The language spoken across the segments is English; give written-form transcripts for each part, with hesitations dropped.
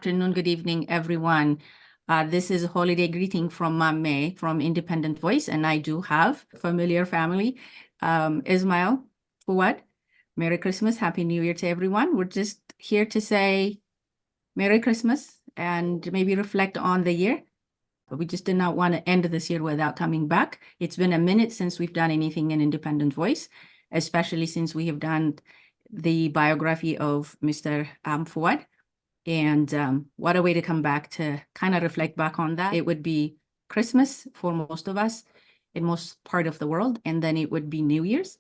afternoon, good evening, everyone. This is a holiday greeting from May from Independent Voice, and I do have familiar family, Ismail, Fuad. Merry Christmas, Happy New Year to everyone. We're just here to say Merry Christmas and maybe reflect on the year. But we just did not want to end this year without coming back. It's been a minute since we've done anything in Independent Voice, especially since we have done the biography of Mr. Fuad. And what a way to come back to kind of reflect back on that. It would be Christmas for most of us in most part of the world, and then it would be New Year's.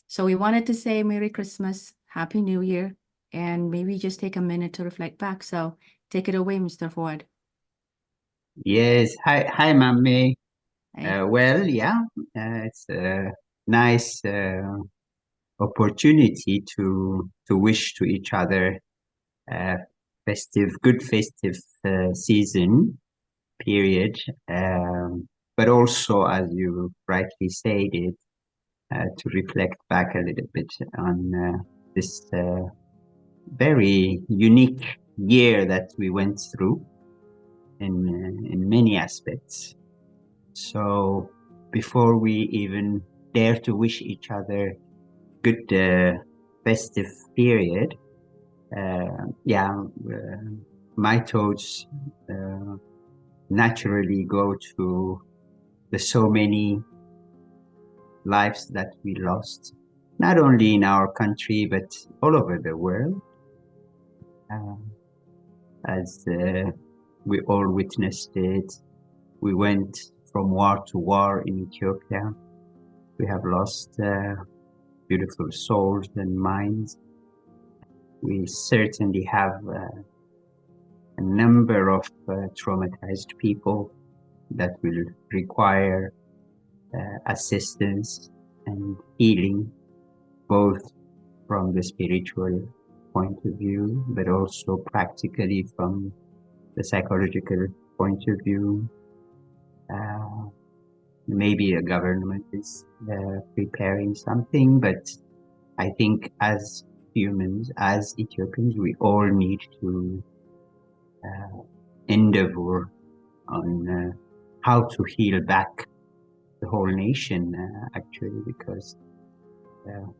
So we wanted to say Merry Christmas, Happy New Year, and maybe just take a minute to reflect back. So take it away, Mr. Fuad. Yes, hi, Mame. Hey. Well, yeah, it's a nice opportunity to wish to each other good festive season period, but also, as you rightly stated, to reflect back a little bit on this very unique year that we went through in many aspects. So before we even dare to wish each other good festive period, my thoughts naturally go to the so many lives that we lost, not only in our country, but all over the world. As we all witnessed it, we went from war to war in Ethiopia. We have lost beautiful souls and minds. We certainly have a number of traumatized people that will require assistance and healing, both from the spiritual point of view, but also practically from the psychological point of view. Maybe a government is preparing something, but I think as humans, as Ethiopians, we all need to endeavor on how to heal back the whole nation, actually, because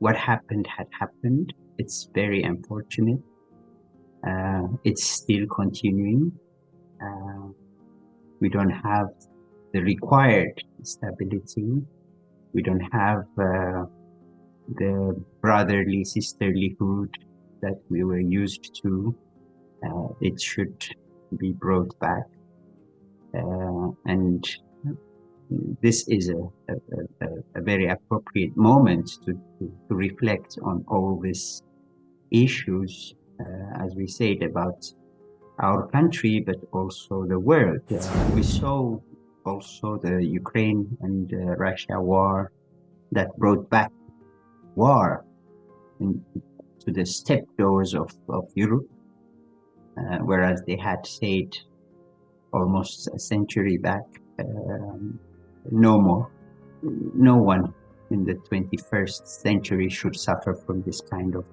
what happened had happened. It's very unfortunate. It's still continuing. We don't have the required stability. We don't have the brotherly, sisterlyhood that we were used to. It should be brought back. And this is a very appropriate moment to reflect on all these issues, as we said, about our country, but also the world. We saw also the Ukraine and Russia war that brought back war to the step doors of Europe, whereas they had said almost a century back, no more. No one in the 21st century should suffer from this kind of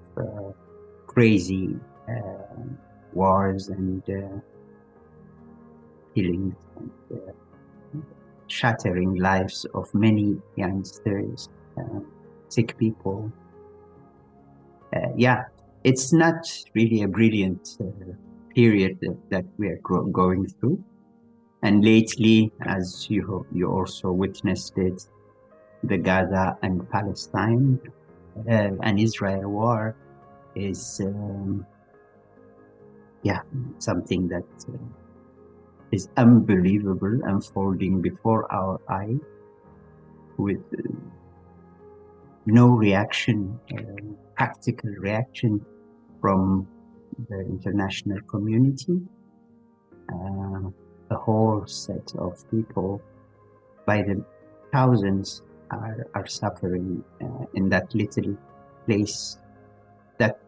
crazy wars and killings and shattering lives of many youngsters, sick people. It's not really a brilliant period that we are going through. And lately, as you also witnessed it, the Gaza and Palestine and Israel war is something that is unbelievable, unfolding before our eyes with no reaction, practical reaction from the international community. A whole set of people, by the thousands, are suffering in that little place that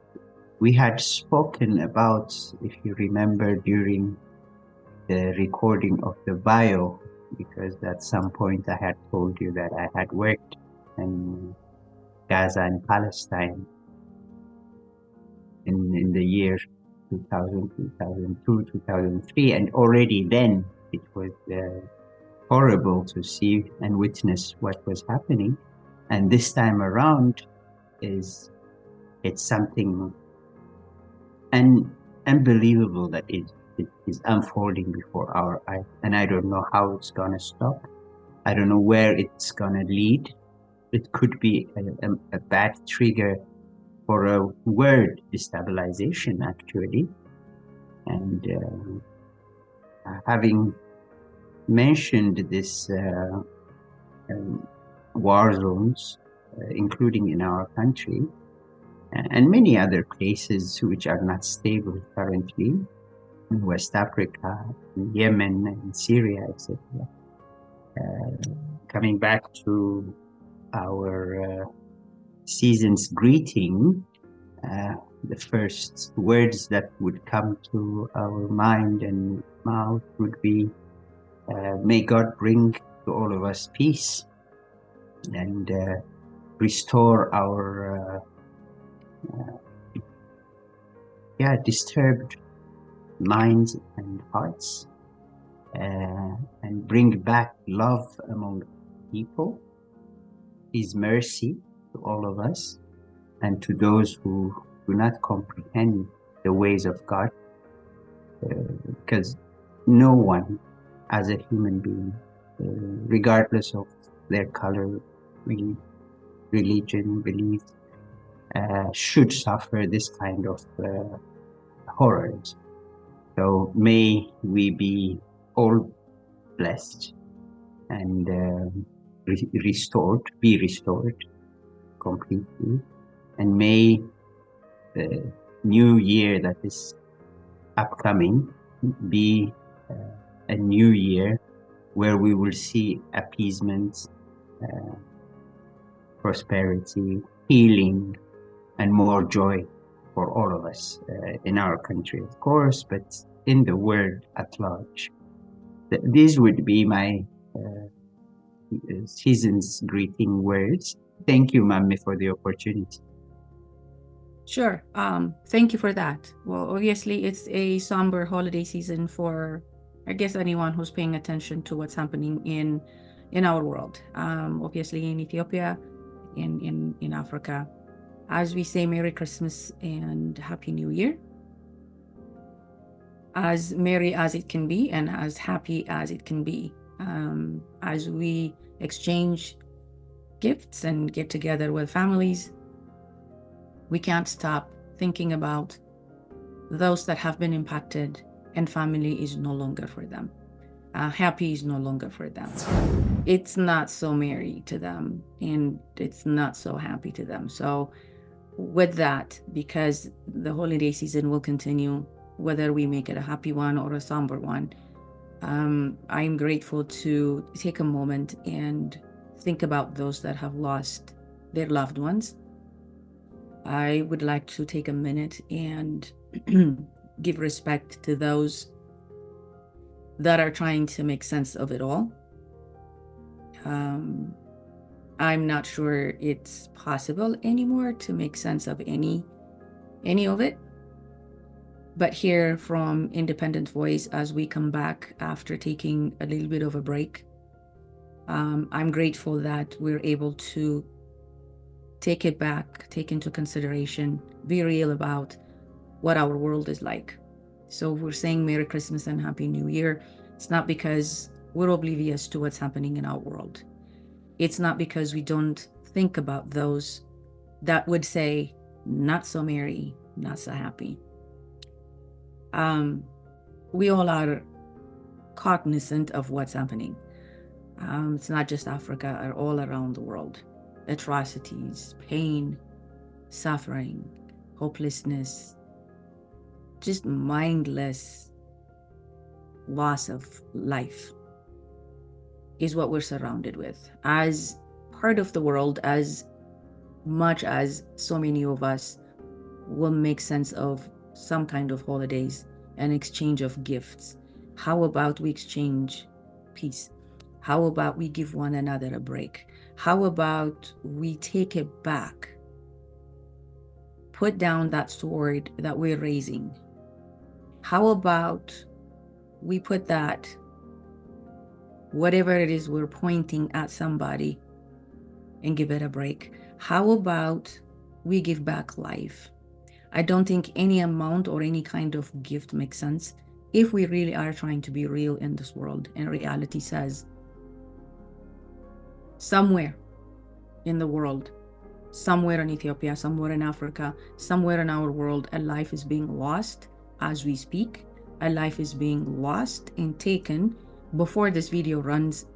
we had spoken about, if you remember, during the recording of the bio, because at some point I had told you that I had worked in Gaza and Palestine in the year 2000, 2002, 2003, and already then it was horrible to see and witness what was happening. And this time around it's something unbelievable that it is unfolding before our eyes. And I don't know how it's going to stop. I don't know where it's going to lead. It could be a bad trigger for a world destabilization, actually. And having mentioned this war zones, including in our country, and many other places which are not stable currently, in West Africa, in Yemen, and Syria, etc. Coming back to our season's greeting, the first words that would come to our mind and mouth would be, may God bring to all of us peace and restore our disturbed minds and hearts, and bring back love among people, His mercy to all of us, and to those who do not comprehend the ways of God, because no one as a human being, regardless of their color, religion, belief, should suffer this kind of horrors. So may we be all blessed and be restored completely. And may the new year that is upcoming be a new year where we will see appeasement, prosperity, healing, and more joy for all of us in our country, of course, but in the world at large. These would be my season's greeting words. Thank you, Mami, for the opportunity. Sure. Thank you for that. Well, obviously, it's a somber holiday season for, I guess, anyone who's paying attention to what's happening in our world. Obviously, in Ethiopia, in Africa, as we say Merry Christmas and Happy New Year, as merry as it can be and as happy as it can be, as we exchange gifts and get together with families, we can't stop thinking about those that have been impacted and family is no longer for them. Happy is no longer for them. It's not so merry to them and it's not so happy to them. So with that, because the holiday season will continue, whether we make it a happy one or a somber one, I'm grateful to take a moment and think about those that have lost their loved ones. I would like to take a minute and give respect to those that are trying to make sense of it all. I'm not sure it's possible anymore to make sense of any of it. But here from Independent Voice, as we come back after taking a little bit of a break, I'm grateful that we're able to take it back, take into consideration, be real about what our world is like. So we're saying Merry Christmas and Happy New Year. It's not because we're oblivious to what's happening in our world. It's not because we don't think about those that would say, not so merry, not so happy. We all are cognizant of what's happening. It's not just Africa, or all around the world. Atrocities, pain, suffering, hopelessness, just mindless loss of life is what we're surrounded with. As part of the world, as much as so many of us will make sense of some kind of holidays and exchange of gifts, how about we exchange peace? How about we give one another a break? How about we take it back? Put down that sword that we're raising How about we put that, whatever it is we're pointing at somebody, and give it a break? How about we give back life? I don't think any amount or any kind of gift makes sense if we really are trying to be real in this world. And reality says somewhere in the world, somewhere in Ethiopia, somewhere in Africa, somewhere in our world, a life is being lost as we speak. A life is being lost and taken before this video runs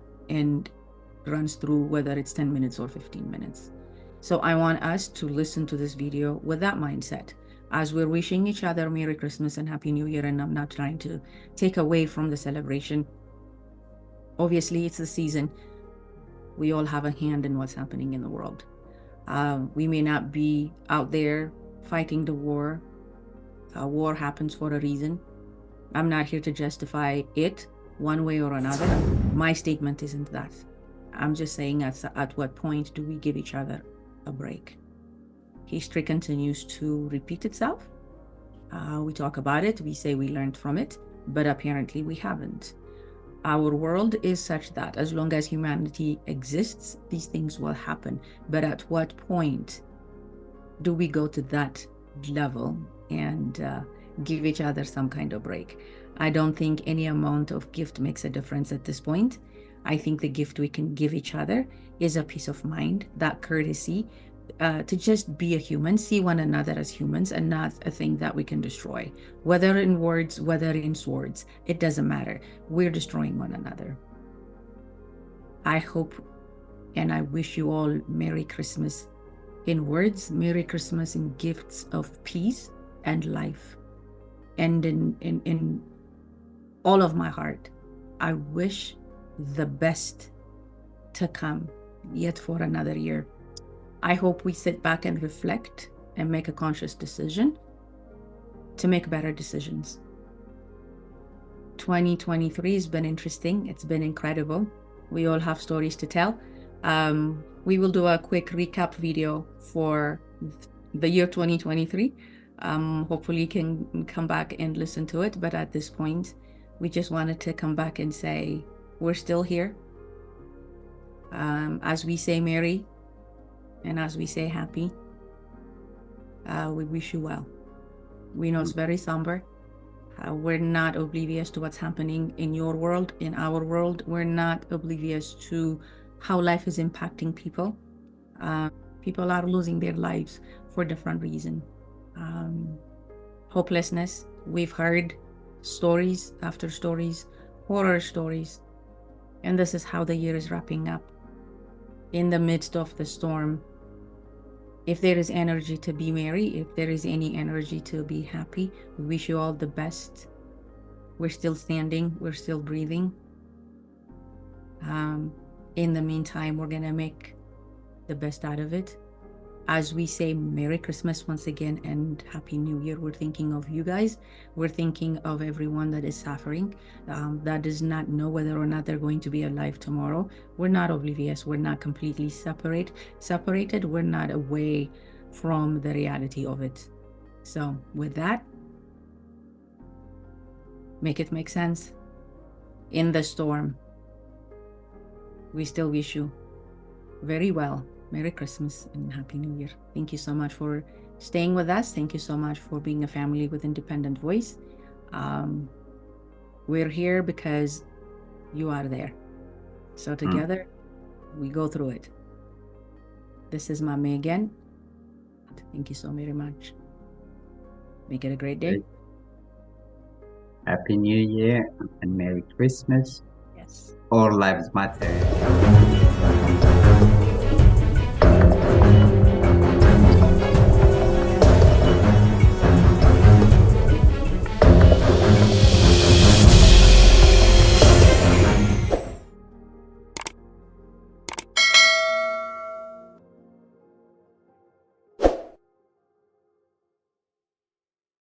through, whether it's 10 minutes or 15 minutes. So I want us to listen to this video with that mindset as we're wishing each other Merry Christmas and Happy New Year. And I'm not trying to take away from the celebration. Obviously, it's the season. We all have a hand in what's happening in the world. We may not be out there fighting the war. War happens for a reason. I'm not here to justify it one way or another. My statement isn't that. I'm just saying at what point do we give each other a break? History continues to repeat itself. We talk about it, we say we learned from it, but apparently we haven't. Our world is such that as long as humanity exists, these things will happen. But at what point do we go to that level and give each other some kind of break? I don't think any amount of gift makes a difference at this point. I think the gift we can give each other is a peace of mind, that courtesy, to just be a human, see one another as humans and not a thing that we can destroy. Whether in words, whether in swords, it doesn't matter. We're destroying one another. I hope and I wish you all Merry Christmas in words, Merry Christmas in gifts of peace and life. And in all of my heart, I wish the best to come yet for another year. I hope we sit back and reflect and make a conscious decision to make better decisions. 2023 has been interesting. It's been incredible. We all have stories to tell. We will do a quick recap video for the year 2023. Hopefully you can come back and listen to it. But at this point, we just wanted to come back and say, we're still here. As we say Merry and as we say happy, we wish you well. We know it's very somber. We're not oblivious to what's happening in your world, in our world. We're not oblivious to how life is impacting people. People are losing their lives for different reasons. Hopelessness. We've heard stories after stories, horror stories. And this is how the year is wrapping up. In the midst of the storm, if there is energy to be merry, if there is any energy to be happy, we wish you all the best. We're still standing, we're still breathing. In the meantime, we're gonna make the best out of it. As we say Merry Christmas once again and Happy New Year, we're thinking of you guys. We're thinking of everyone that is suffering, that does not know whether or not they're going to be alive tomorrow. We're not oblivious. We're not completely separated. We're not away from the reality of it. So with that, make it make sense. In the storm, we still wish you very well. Merry Christmas and Happy New Year. Thank you so much for staying with us. Thank you so much for being a family with independent voice. We're here because you are there. So together, we go through it. This is Mame again. Thank you so very much. Make it a great day. Happy New Year and Merry Christmas. Yes. All lives matter.